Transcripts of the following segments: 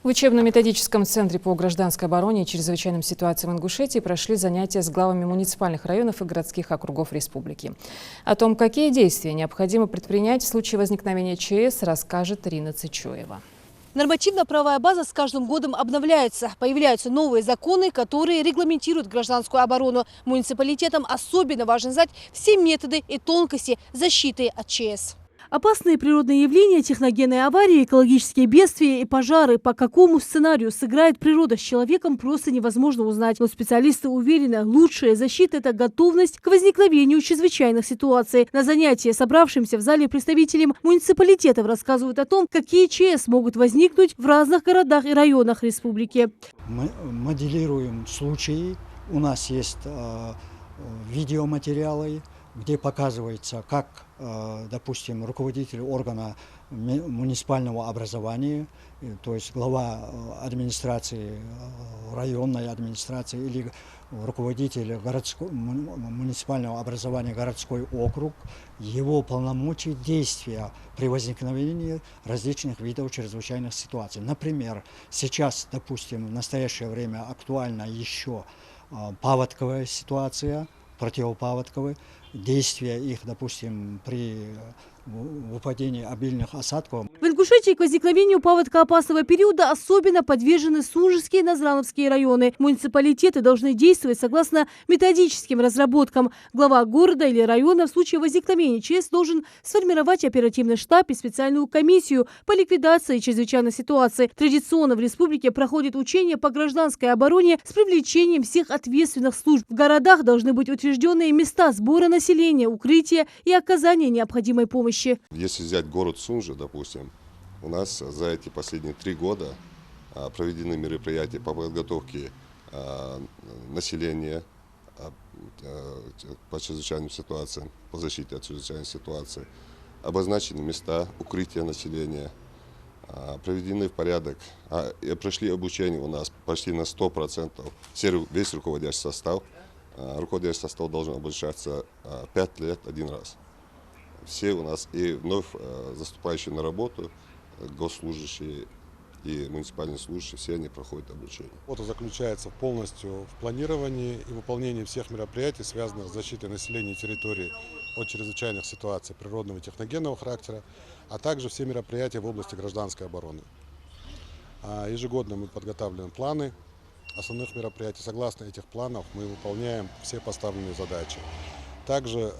В учебно-методическом центре по гражданской обороне и чрезвычайным ситуациям Ингушетии прошли занятия с главами муниципальных районов и городских округов республики. О том, какие действия необходимо предпринять в случае возникновения ЧС, расскажет Рина Цычоева. Нормативно-правовая база с каждым годом обновляется. Появляются новые законы, которые регламентируют гражданскую оборону. Муниципалитетам особенно важно знать все методы и тонкости защиты от ЧС. Опасные природные явления, техногенные аварии, экологические бедствия и пожары. По какому сценарию сыграет природа с человеком, просто невозможно узнать. Но специалисты уверены, лучшая защита – это готовность к возникновению чрезвычайных ситуаций. На занятии собравшимся в зале представителям муниципалитетов рассказывают о том, какие ЧС могут возникнуть в разных городах и районах республики. Мы моделируем случаи. У нас есть видеоматериалы, где показывается, как, допустим, руководитель органа муниципального образования, то есть глава администрации, районной администрации или руководитель муниципального образования городской округ, его полномочия действия при возникновении различных видов чрезвычайных ситуаций. Например, сейчас, допустим, в настоящее время актуальна еще паводковая ситуация, противопаводковые, действия их, допустим, при выпадении обильных осадков. В Ингушетии к возникновению паводкоопасного периода особенно подвержены Сунжские и Назрановские районы. Муниципалитеты должны действовать согласно методическим разработкам. Глава города или района в случае возникновения ЧС должен сформировать оперативный штаб и специальную комиссию по ликвидации чрезвычайной ситуации. Традиционно в республике проходит учение по гражданской обороне с привлечением всех ответственных служб. В городах должны быть учрежденные места сбора населения, укрытия и оказания необходимой помощи. Если взять город Сунжа, допустим, у нас за эти последние 3 года проведены мероприятия по подготовке населения по чрезвычайным ситуациям, по защите от чрезвычайной ситуации, обозначены места укрытия населения, проведены в порядок, прошли обучение у нас почти на 100%, весь руководящий состав. Руководящий состав должен обучаться 5 лет один раз. Все у нас и вновь заступающие на работу, госслужащие и муниципальные служащие, все они проходят обучение. Работа заключается полностью в планировании и выполнении всех мероприятий, связанных с защитой населения и территории от чрезвычайных ситуаций природного и техногенного характера, а также все мероприятия в области гражданской обороны. Ежегодно мы подготавливаем планы основных мероприятий. Согласно этих планов мы выполняем все поставленные задачи. Также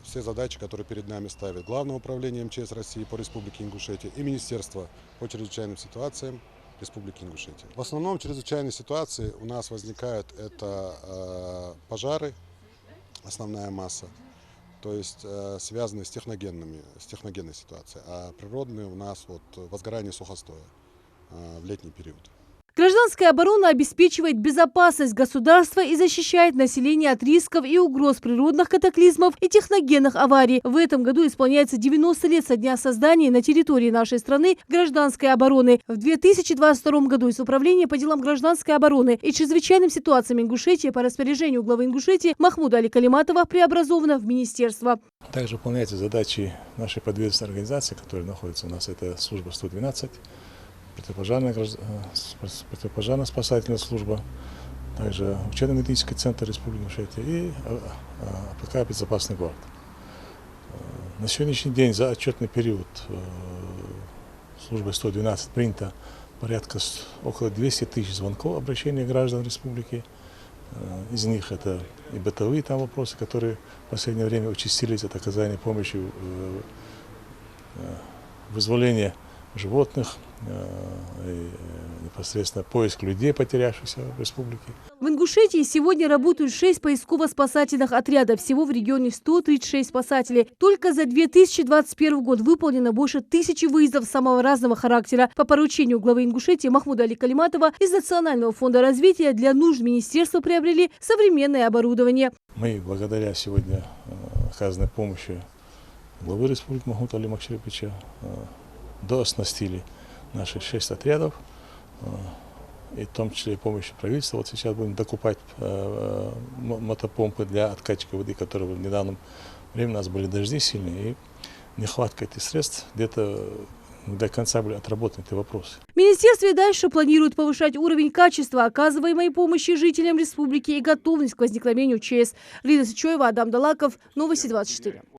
все задачи, которые перед нами ставит Главное управление МЧС России по Республике Ингушетия и Министерство по чрезвычайным ситуациям Республики Ингушетия. В основном чрезвычайные ситуации у нас возникают это пожары, основная масса, то есть связанные с техногенной ситуацией, а природные у нас возгорание сухостоя в летний период. Гражданская оборона обеспечивает безопасность государства и защищает население от рисков и угроз природных катаклизмов и техногенных аварий. В этом году исполняется 90 лет со дня создания на территории нашей страны гражданской обороны. В 2022 году из Управления по делам гражданской обороны и чрезвычайным ситуациям Ингушетии по распоряжению главы Ингушетии Махмуда Али Калиматова преобразовано в министерство. Также выполняются задачи нашей подведомственной организации, которая находится у нас, это служба 112. Противопожарно-спасательная служба, также учебно-методический центр Республики Ингушетия и АПК «Безопасный город». На сегодняшний день за отчетный период службой 112 принято порядка около 200 тысяч звонков, обращений граждан республики. Из них это и бытовые вопросы, которые в последнее время участились, от оказания помощи, вызволения животных, и непосредственно поиск людей, потерявшихся в республике. В Ингушетии сегодня работают 6 поисково-спасательных отрядов. Всего в регионе 136 спасателей. Только за 2021 год выполнено больше 1000 выездов самого разного характера. По поручению главы Ингушетии Махмуда Али Калиматова из Национального фонда развития для нужд министерства приобрели современное оборудование. Мы благодаря сегодня оказанной помощи главы республики Махмуда Али Макшариповича дооснастили наши 6 отрядов, и в том числе и помощью правительства. Вот сейчас будем докупать мотопомпы для откачки воды, которые в недавнем времени у нас были дожди сильные, и нехватка этих средств где-то до конца были отработаны эти вопросы. В министерстве дальше планируют повышать уровень качества оказываемой помощи жителям республики и готовность к возникновению ЧС. Лида Сычева, Адам Далаков, Новости 24.